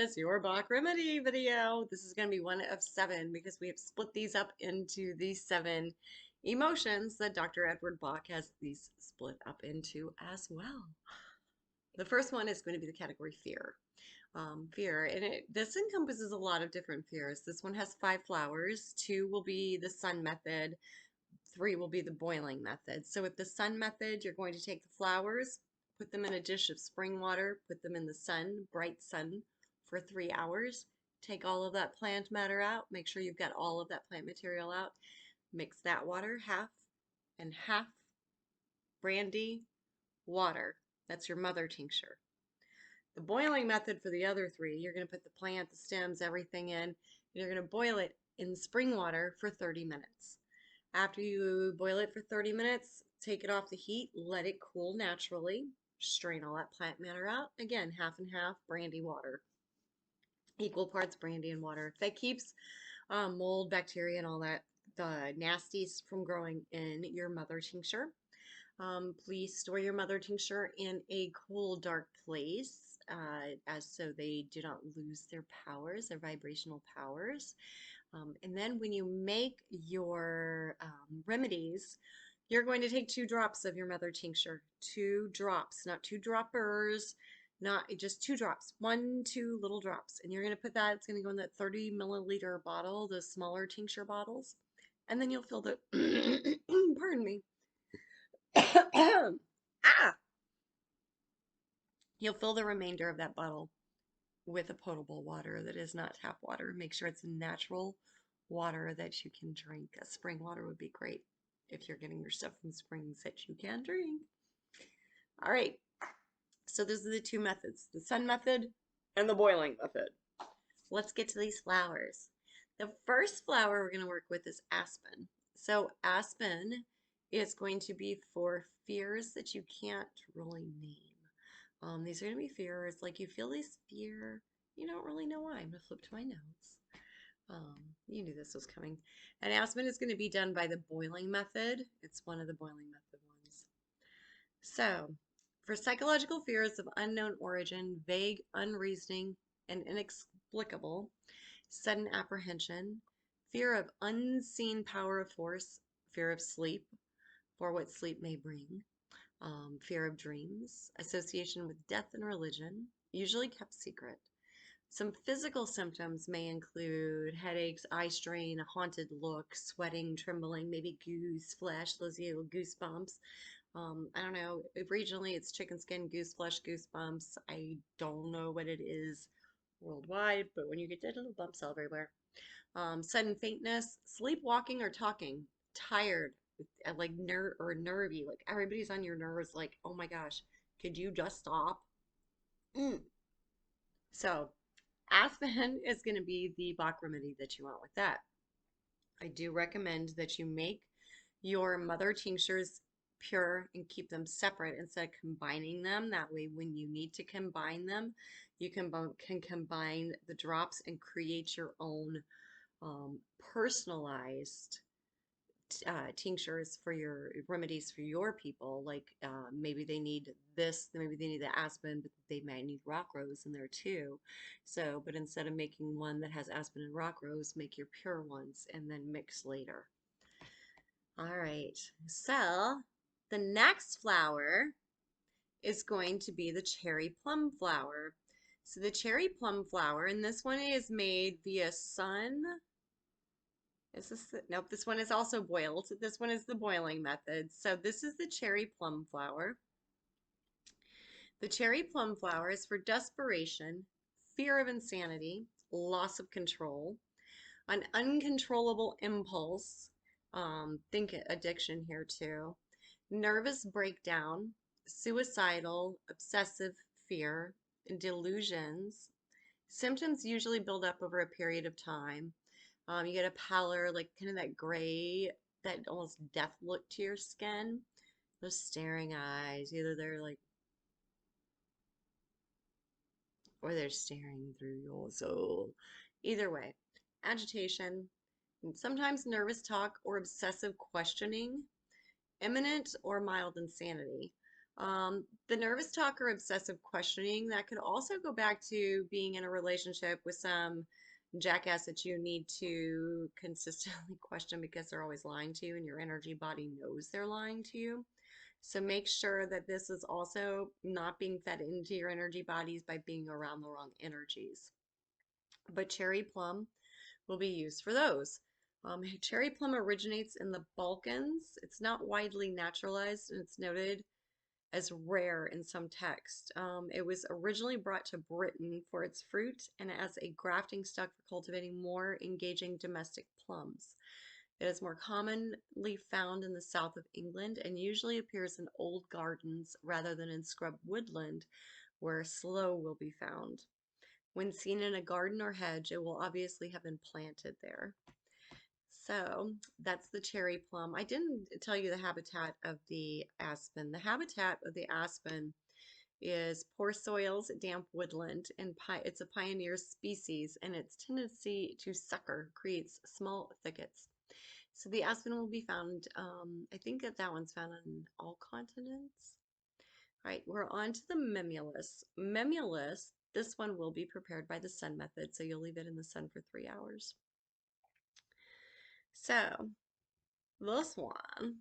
is your Bach Remedy video. This is going to be one of 7 because we have split these up into the 7 emotions that Dr. Edward Bach has these split up into as well. The first one is going to be the category fear. Fear, and this encompasses a lot of different fears. This one has 5 flowers. 2 will be the sun method. 3 will be the boiling method. So with the sun method, you're going to take the flowers, put them in a dish of spring water, put them in the sun, bright sun, for 3 hours. Take all of that plant matter out. Make sure you've got all of that plant material out. Mix that water, half and half, brandy, water. That's your mother tincture. The boiling method for the other 3, you're going to put the plant, the stems, everything in, and you're going to boil it in spring water for 30 minutes. After you boil it for 30 minutes, take it off the heat, let it cool naturally, strain all that plant matter out. Again, half and half, brandy, water. Equal parts brandy and water. That keeps mold, bacteria, and all that, the nasties from growing in your mother tincture. Please store your mother tincture in a cool, dark place, as so they do not lose their powers, their vibrational powers. And then when you make your remedies, you're going to take 2 drops of your mother tincture. 2 drops, not 2 droppers, not just 2 drops, 1, 2 little drops. And you're going to put that, it's going to go in that 30 milliliter bottle, the smaller tincture bottles. And then you'll fill the, pardon me. You'll fill the remainder of that bottle with a potable water that is not tap water. Make sure it's natural water that you can drink. A spring water would be great if you're getting your stuff from springs that you can drink. All right, so those are the 2 methods, the sun method and the boiling method. Let's get to these flowers. The first flower we're going to work with is aspen. So aspen is going to be for fears that you can't really name. These are going to be fears, like you feel this fear, you don't really know why. I'm going to flip to my notes. You knew this was coming. And aspen is going to be done by the boiling method. It's one of the boiling method ones. So, for psychological fears of unknown origin, vague, unreasoning, and inexplicable, sudden apprehension, fear of unseen power of force, fear of sleep, for what sleep may bring, fear of dreams, association with death and religion, usually kept secret. Some physical symptoms may include headaches, eye strain, a haunted look, sweating, trembling, maybe goose flesh, those goosebumps. I don't know, regionally it's chicken skin, goose flesh, goosebumps. I don't know what it is worldwide, but when you get that little bumps everywhere. Sudden faintness, sleepwalking or talking, tired, like nervy, like everybody's on your nerves, like, oh my gosh, could you just stop? So aspen is going to be the Bach remedy that you want with that. I do recommend that you make your mother tinctures pure and keep them separate instead of combining them. That way, when you need to combine them, you can combine the drops and create your own personalized tinctures for your remedies for your people. Like maybe they need this, maybe they need the aspen, but they might need rock rose in there too. So, but instead of making one that has aspen and rock rose, make your pure ones and then mix later. All right, so the next flower is going to be the cherry plum flower. So the cherry plum flower, and this one is made via sun. Is this nope, this one is also boiled. This one is the boiling method. So this is the cherry plum flower. The cherry plum flower is for desperation, fear of insanity, loss of control, an uncontrollable impulse, think addiction here too, nervous breakdown, suicidal, obsessive fear, delusions. Symptoms usually build up over a period of time. You get a pallor, like kind of that gray, that almost death look to your skin. Those staring eyes, either they're like, or they're staring through your soul. Either way, agitation, and sometimes nervous talk or obsessive questioning, imminent or mild insanity. The nervous talk or obsessive questioning, that could also go back to being in a relationship with some jackass that you need to consistently question because they're always lying to you and your energy body knows they're lying to you. So make sure that this is also not being fed into your energy bodies by being around the wrong energies. But cherry plum will be used for those. Cherry plum originates in the Balkans. It's not widely naturalized and it's noted as rare in some text. It was originally brought to Britain for its fruit and as a grafting stock for cultivating more engaging domestic plums. It is more commonly found in the south of England and usually appears in old gardens rather than in scrub woodland where sloe will be found. When seen in a garden or hedge, it will obviously have been planted there. So that's the cherry plum. I didn't tell you the habitat of the aspen. The habitat of the aspen is poor soils, damp woodland, and it's a pioneer species, and its tendency to sucker creates small thickets. So the aspen will be found, I think that one's found on all continents. All right, we're on to the mimulus. Mimulus, this one will be prepared by the sun method, so you'll leave it in the sun for 3 hours. So this one,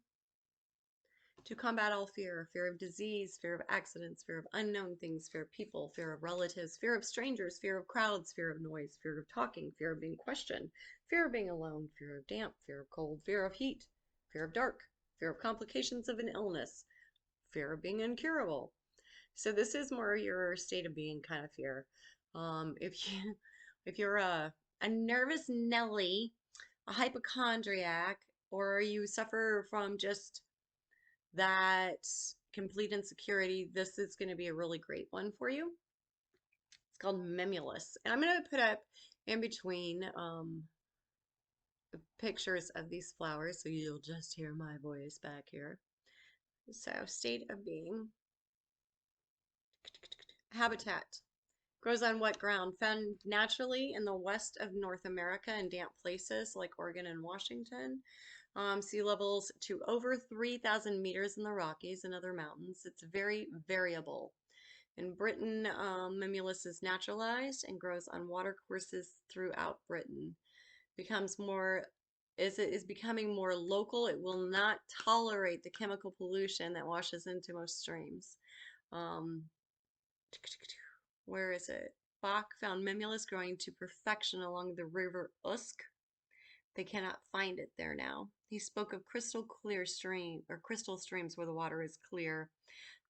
to combat all fear, fear of disease, fear of accidents, fear of unknown things, fear of people, fear of relatives, fear of strangers, fear of crowds, fear of noise, fear of talking, fear of being questioned, fear of being alone, fear of damp, fear of cold, fear of heat, fear of dark, fear of complications of an illness, fear of being incurable. So this is more your state of being kind of fear. If you're a nervous Nelly, a hypochondriac, or you suffer from just that complete insecurity, this is going to be a really great one for you. It's called Mimulus. And I'm going to put up in between pictures of these flowers so you'll just hear my voice back here. So, state of being. Habitat. Grows on wet ground, found naturally in the west of North America in damp places like Oregon and Washington. Sea levels to over 3,000 meters in the Rockies and other mountains. It's very variable. In Britain, Mimulus is naturalized and grows on watercourses throughout Britain. Becomes more As it is becoming more local, it will not tolerate the chemical pollution that washes into most streams. Um, where is it? Bach found Mimulus growing to perfection along the river Usk. They cannot find it there now. He spoke of crystal streams where the water is clear.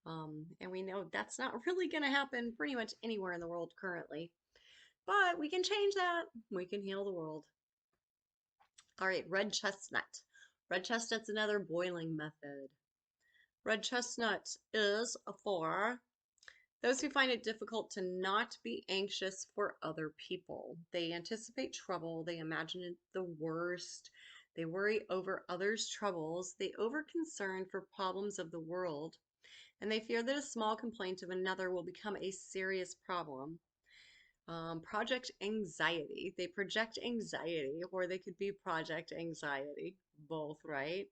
And we know that's not really going to happen pretty much anywhere in the world currently. But we can change that. We can heal the world. All right, red chestnut. Red chestnut's another boiling method. Red chestnut is for those who find it difficult to not be anxious for other people. They anticipate trouble, they imagine the worst, they worry over others' troubles, they over-concern for problems of the world, and they fear that a small complaint of another will become a serious problem. Project anxiety. They project anxiety, or they could be project anxiety, both, right?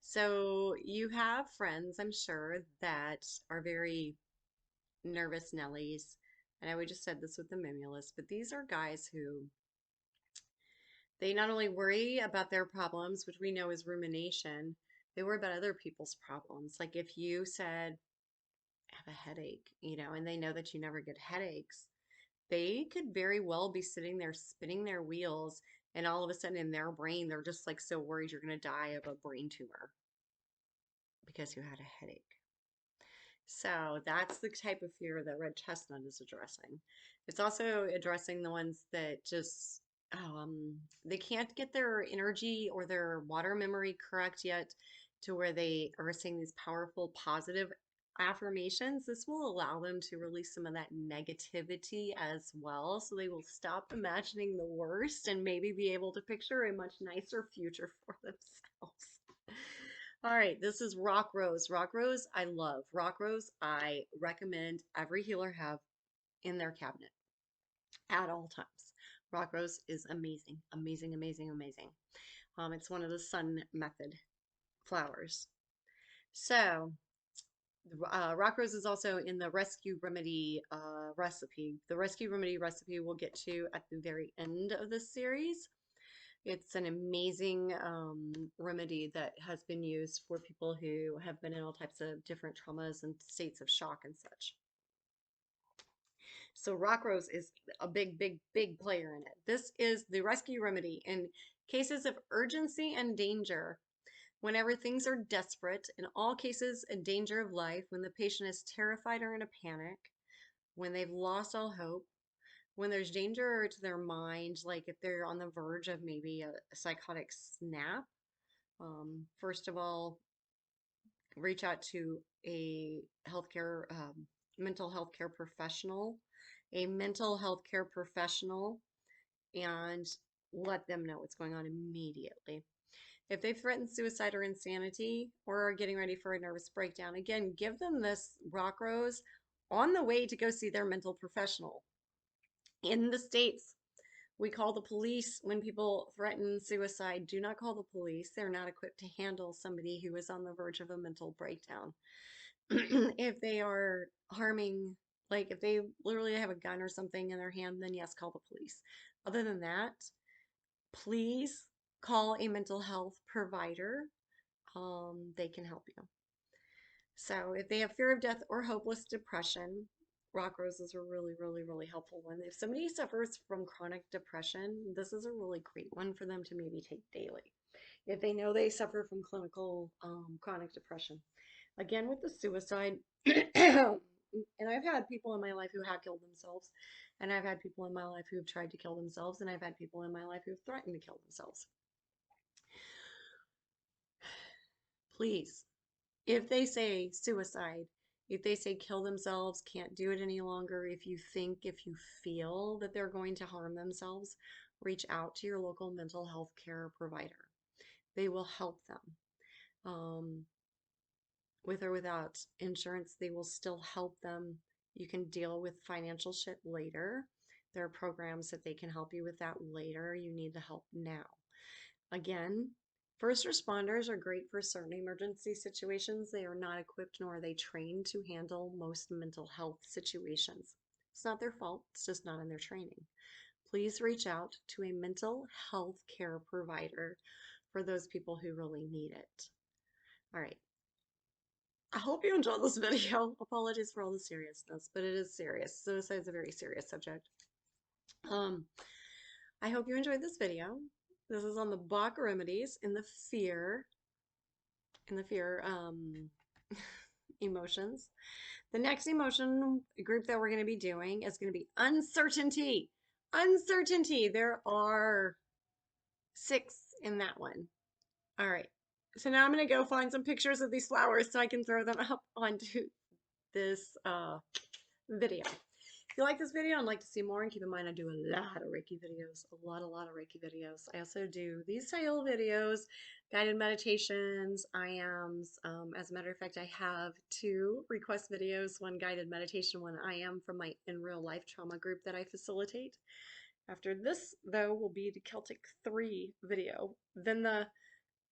So you have friends, I'm sure, that are very nervous Nellies. And I would just said this with the Mimulus, but these are guys who they not only worry about their problems, which we know is rumination, they worry about other people's problems. Like if you said, I have a headache, and they know that you never get headaches, they could very well be sitting there spinning their wheels, and all of a sudden in their brain, they're just like so worried you're going to die of a brain tumor because you had a headache. So that's the type of fear that red chestnut is addressing. It's also addressing the ones that just they can't get their energy or their water memory correct yet to where they are saying these powerful positive affirmations. This will allow them to release some of that negativity as well. So they will stop imagining the worst and maybe be able to picture a much nicer future for themselves. All right, this is rock rose. Rock rose, I love. Rock rose, I recommend every healer have in their cabinet at all times. Rock rose is amazing, amazing, amazing, amazing. It's one of the sun method flowers. So Rock rose is also in the rescue remedy recipe. The rescue remedy recipe we'll get to at the very end of this series. It's an amazing remedy that has been used for people who have been in all types of different traumas and states of shock and such. So rock rose is a big, big, big player in it. This is the rescue remedy in cases of urgency and danger. Whenever things are desperate, in all cases in danger of life, when the patient is terrified or in a panic, when they've lost all hope, when there's danger to their mind, like if they're on the verge of maybe a psychotic snap, first of all, reach out to a healthcare, mental health care professional, and let them know what's going on immediately. If they've threatened suicide or insanity or are getting ready for a nervous breakdown, again, give them this rock rose on the way to go see their mental professional. In the States, we call the police when people threaten suicide. Do not call the police. They're not equipped to handle somebody who is on the verge of a mental breakdown. If they are harming, like if they literally have a gun or something in their hand, then yes, call the police. Other than that, please call a mental health provider. They can help you. So if they have fear of death or hopeless depression, rock roses are really, really, really helpful one. If somebody suffers from chronic depression, this is a really great one for them to maybe take daily. If they know they suffer from clinical chronic depression. Again, with the suicide, and I've had people in my life who have killed themselves, and I've had people in my life who have tried to kill themselves, and I've had people in my life who have threatened to kill themselves. Please, if they say suicide, if they say kill themselves, can't do it any longer, if you feel that they're going to harm themselves, reach out to your local mental health care provider. They will help them. With or without insurance, they will still help them. You can deal with financial shit later. There are programs that they can help you with that later. You need the help now. Again, first responders are great for certain emergency situations. They are not equipped nor are they trained to handle most mental health situations. It's not their fault, it's just not in their training. Please reach out to a mental health care provider for those people who really need it. All right. I hope you enjoyed this video. Apologies for all the seriousness, but it is serious. Suicide is a very serious subject. Um, I hope you enjoyed this video. This is on the Bach remedies in the fear emotions. The next emotion group that we're going to be doing is going to be uncertainty. Uncertainty. There are 6 in that one. All right. So now I'm going to go find some pictures of these flowers so I can throw them up onto this video. If you like this video and like to see more, and keep in mind I do a lot of Reiki videos, a lot of Reiki videos. I also do these style videos, guided meditations, IAMs. As a matter of fact, I have 2 request videos, one guided meditation, one IAM from my in real life trauma group that I facilitate. After this, though, will be the Celtic 3 video, then the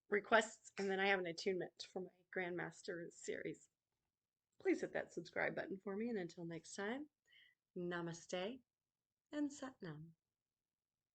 requests, and then I have an attunement for my Grandmaster series. Please hit that subscribe button for me, and until next time, Namaste and Sat Nam.